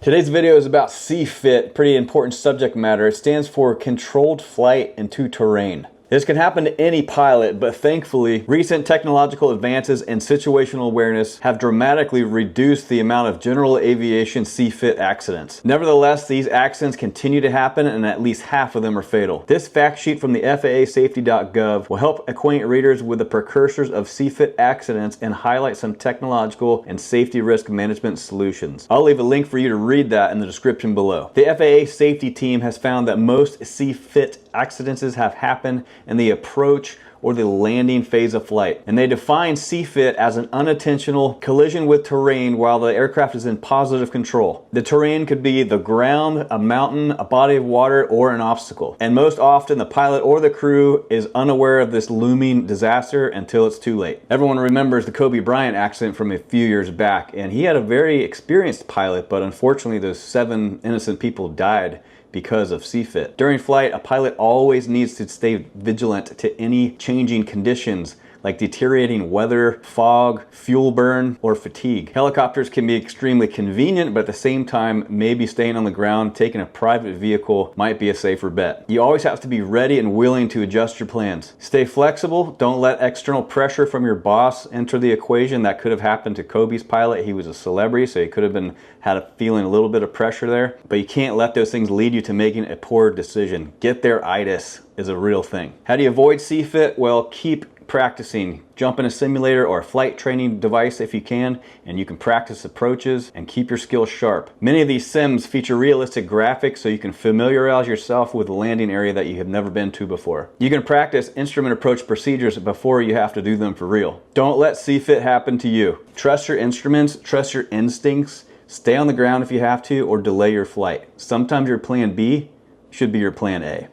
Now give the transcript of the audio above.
Today's video is about CFIT, pretty important subject matter. It stands for Controlled Flight into Terrain. This can happen to any pilot, but thankfully, recent technological advances and situational awareness have dramatically reduced the amount of general aviation CFIT accidents. Nevertheless, these accidents continue to happen and at least half of them are fatal. This fact sheet from the FAA Safety.gov will help acquaint readers with the precursors of CFIT accidents and highlight some technological and safety risk management solutions. I'll leave a link for you to read that in the description below. The FAA safety team has found that most CFIT accidents have happened in the approach or the landing phase of flight. And they define CFIT as an unintentional collision with terrain while the aircraft is in positive control. The terrain could be the ground, a mountain, a body of water, or an obstacle. And most often the pilot or the crew is unaware of this looming disaster until it's too late. Everyone remembers the Kobe Bryant accident from a few years back, and he had a very experienced pilot, but unfortunately those 7 innocent people died because of CFIT. During flight, a pilot always needs to stay vigilant to any changing conditions like deteriorating weather, fog, fuel burn, or fatigue. Helicopters can be extremely convenient, but at the same time, maybe staying on the ground, taking a private vehicle might be a safer bet. You always have to be ready and willing to adjust your plans. Stay flexible. Don't let external pressure from your boss enter the equation. That could have happened to Kobe's pilot. He was a celebrity, so he could have had a feeling a little bit of pressure there, but you can't let those things lead you to making a poor decision. Get there itis is a real thing. How do you avoid CFIT? Well, keep practicing. Jump in a simulator or a flight training device if you can, and you can practice approaches and keep your skills sharp. Many of these sims feature realistic graphics so you can familiarize yourself with a landing area that you have never been to before. You can practice instrument approach procedures before you have to do them for real. Don't let CFIT happen to you. Trust your instruments, trust your instincts, stay on the ground if you have to, or delay your flight. Sometimes your plan B should be your plan A.